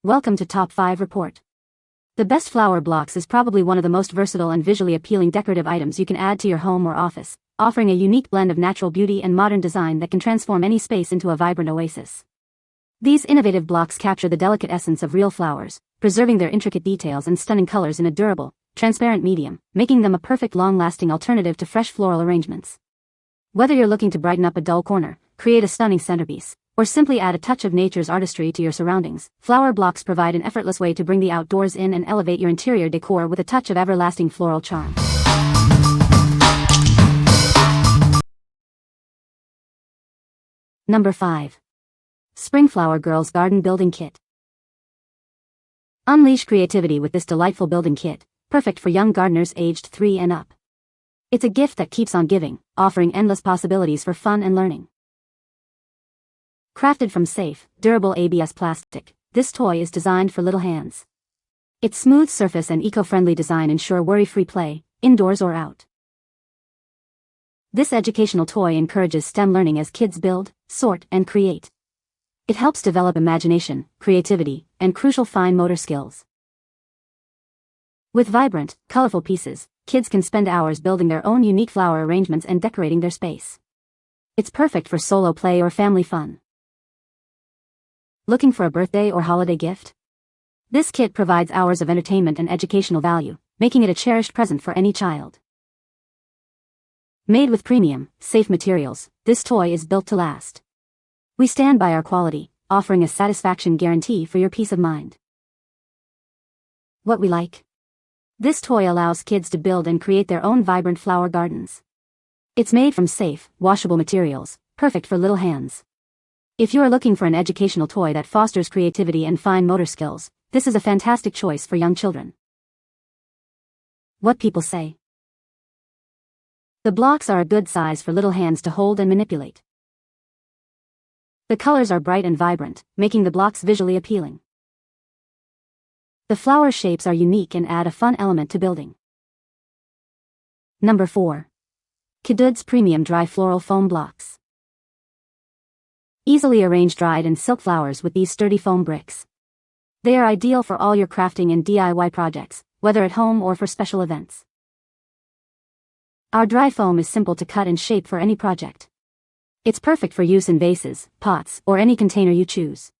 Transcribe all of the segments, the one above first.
Welcome to Top 5 Report. The best flower blocks is probably one of the most versatile and visually appealing decorative items you can add to your home or office, offering a unique blend of natural beauty and modern design that can transform any space into a vibrant oasis. These innovative blocks capture the delicate essence of real flowers, preserving their intricate details and stunning colors in a durable, transparent medium, making them a perfect long-lasting alternative to fresh floral arrangements. Whether you're looking to brighten up a dull corner, create a stunning centerpiece, or simply add a touch of nature's artistry to your surroundings, flower blocks provide an effortless way to bring the outdoors in and elevate your interior decor with a touch of everlasting floral charm. Number 5. SpringFlower Girls Garden Building Kit. Unleash creativity with this delightful building kit, perfect for young gardeners aged 3 and up. It's a gift that keeps on giving, offering endless possibilities for fun and learning. Crafted from safe, durable ABS plastic, this toy is designed for little hands. Its smooth surface and eco-friendly design ensure worry-free play, indoors or out. This educational toy encourages STEM learning as kids build, sort, and create. It helps develop imagination, creativity, and crucial fine motor skills. With vibrant, colorful pieces, kids can spend hours building their own unique flower arrangements and decorating their space. It's perfect for solo play or family fun. Looking for a birthday or holiday gift? This kit provides hours of entertainment and educational value, making it a cherished present for any child. Made with premium, safe materials, this toy is built to last. We stand by our quality, offering a satisfaction guarantee for your peace of mind. What we like? This toy allows kids to build and create their own vibrant flower gardens. It's made from safe, washable materials, perfect for little hands. If you are looking for an educational toy that fosters creativity and fine motor skills, this is a fantastic choice for young children. What people say. The blocks are a good size for little hands to hold and manipulate. The colors are bright and vibrant, making the blocks visually appealing. The flower shapes are unique and add a fun element to building. Number 4. Kedudes Premium Dry Floral Foam Blocks. Easily arrange dried and silk flowers with these sturdy foam bricks. They are ideal for all your crafting and DIY projects, whether at home or for special events. Our DryFōM is simple to cut and shape for any project. It's perfect for use in vases, pots, or any container you choose.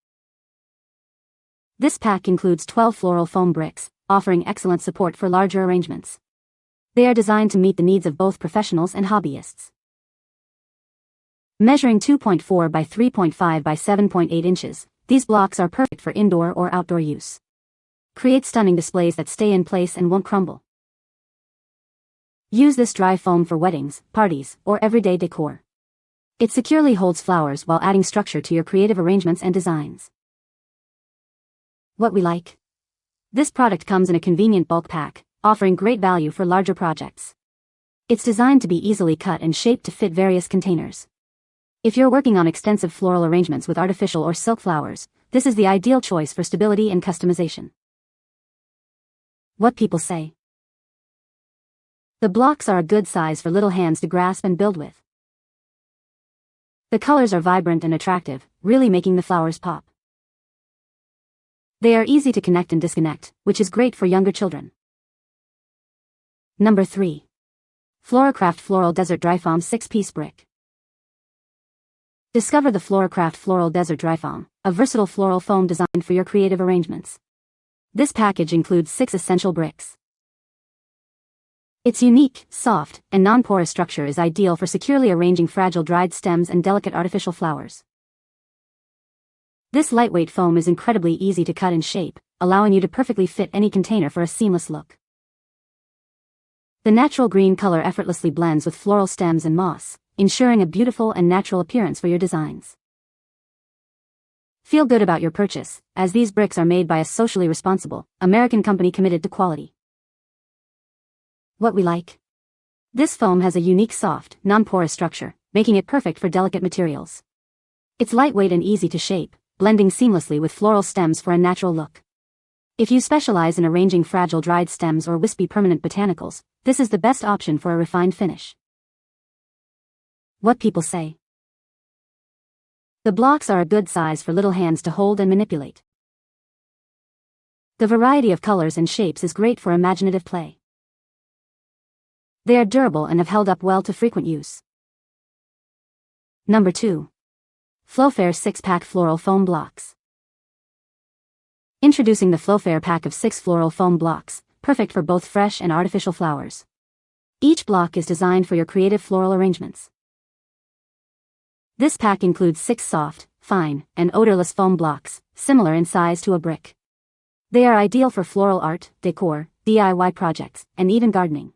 This pack includes 12 floral foam bricks, offering excellent support for larger arrangements. They are designed to meet the needs of both professionals and hobbyists. Measuring 2.4 by 3.5 by 7.8 inches, these blocks are perfect for indoor or outdoor use. Create stunning displays that stay in place and won't crumble. Use this DryFōM for weddings, parties, or everyday decor. It securely holds flowers while adding structure to your creative arrangements and designs. What we like? This product comes in a convenient bulk pack, offering great value for larger projects. It's designed to be easily cut and shaped to fit various containers. If you're working on extensive floral arrangements with artificial or silk flowers, this is the ideal choice for stability and customization. What people say. The blocks are a good size for little hands to grasp and build with. The colors are vibrant and attractive, really making the flowers pop. They are easy to connect and disconnect, which is great for younger children. Number 3. FloraCraft Floral Desert DryFōM 6-piece brick. Discover the FloraCraft Floral Desert DryFōM, a versatile floral foam designed for your creative arrangements. This package includes 6 essential bricks. Its unique, soft, and non-porous structure is ideal for securely arranging fragile dried stems and delicate artificial flowers. This lightweight foam is incredibly easy to cut and shape, allowing you to perfectly fit any container for a seamless look. The natural green color effortlessly blends with floral stems and moss, ensuring a beautiful and natural appearance for your designs. Feel good about your purchase, as these bricks are made by a socially responsible, American company committed to quality. What we like? This foam has a unique soft, non-porous structure, making it perfect for delicate materials. It's lightweight and easy to shape, blending seamlessly with floral stems for a natural look. If you specialize in arranging fragile dried stems or wispy permanent botanicals, this is the best option for a refined finish. What people say. The blocks are a good size for little hands to hold and manipulate. The variety of colors and shapes is great for imaginative play. They are durable and have held up well to frequent use. Number 2. FLOFARE 6-Pack Floral Foam Blocks. Introducing the FLOFARE pack of 6 floral foam blocks, perfect for both fresh and artificial flowers. Each block is designed for your creative floral arrangements. This pack includes 6 soft, fine, and odorless foam blocks, similar in size to a brick. They are ideal for floral art, decor, DIY projects, and even gardening.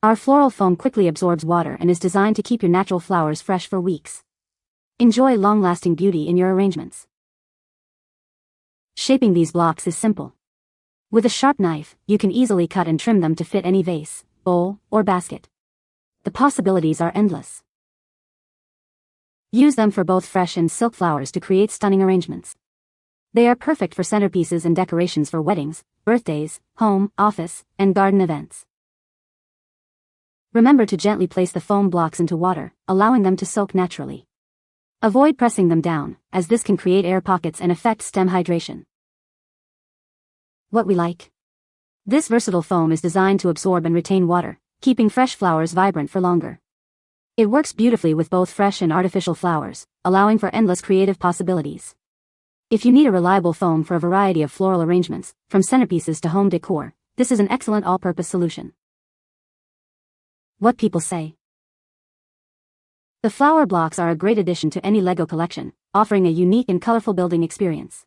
Our floral foam quickly absorbs water and is designed to keep your natural flowers fresh for weeks. Enjoy long-lasting beauty in your arrangements. Shaping these blocks is simple. With a sharp knife, you can easily cut and trim them to fit any vase, bowl, or basket. The possibilities are endless. Use them for both fresh and silk flowers to create stunning arrangements. They are perfect for centerpieces and decorations for weddings, birthdays, home, office, and garden events. Remember to gently place the foam blocks into water, allowing them to soak naturally. Avoid pressing them down, as this can create air pockets and affect stem hydration. What we like. This versatile foam is designed to absorb and retain water, keeping fresh flowers vibrant for longer. It works beautifully with both fresh and artificial flowers, allowing for endless creative possibilities. If you need a reliable foam for a variety of floral arrangements, from centerpieces to home decor, this is an excellent all-purpose solution. What people say. The flower blocks are a great addition to any LEGO collection, offering a unique and colorful building experience.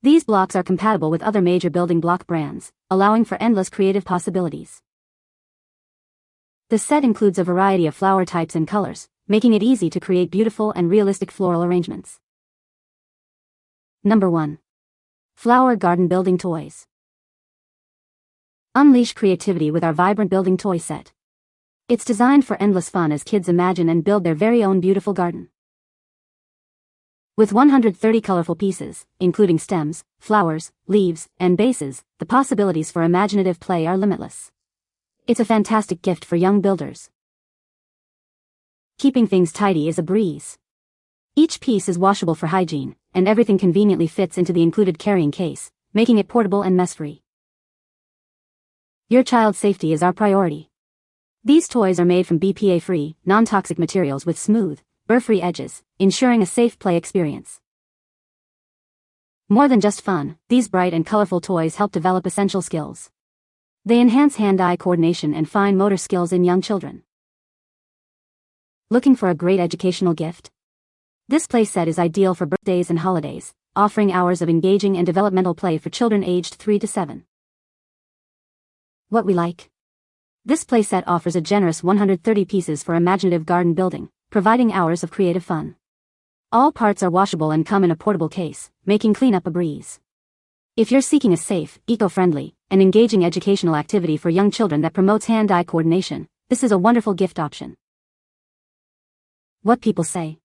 These blocks are compatible with other major building block brands, allowing for endless creative possibilities. The set includes a variety of flower types and colors, making it easy to create beautiful and realistic floral arrangements. Number 1. Flower Garden Building Toys. Unleash creativity with our vibrant building toy set. It's designed for endless fun as kids imagine and build their very own beautiful garden. With 130 colorful pieces, including stems, flowers, leaves, and bases, the possibilities for imaginative play are limitless. It's a fantastic gift for young builders. Keeping things tidy is a breeze. Each piece is washable for hygiene, and everything conveniently fits into the included carrying case, making it portable and mess-free. Your child's safety is our priority. These toys are made from BPA-free, non-toxic materials with smooth, burr-free edges, ensuring a safe play experience. More than just fun, these bright and colorful toys help develop essential skills. They enhance hand-eye coordination and fine motor skills in young children. Looking for a great educational gift? This play set is ideal for birthdays and holidays, offering hours of engaging and developmental play for children aged 3 to 7. What we like. This playset offers a generous 130 pieces for imaginative garden building, providing hours of creative fun. All parts are washable and come in a portable case, making cleanup a breeze. If you're seeking a safe, eco-friendly, and engaging educational activity for young children that promotes hand-eye coordination, this is a wonderful gift option. What people say.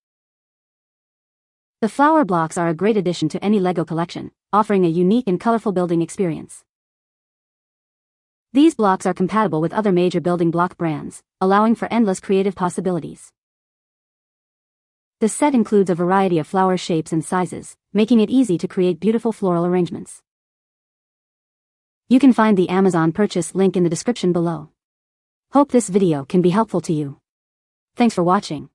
The flower blocks are a great addition to any LEGO collection, offering a unique and colorful building experience. These blocks are compatible with other major building block brands, allowing for endless creative possibilities. The set includes a variety of flower shapes and sizes, making it easy to create beautiful floral arrangements. You can find the Amazon purchase link in the description below. Hope this video can be helpful to you. Thanks for watching.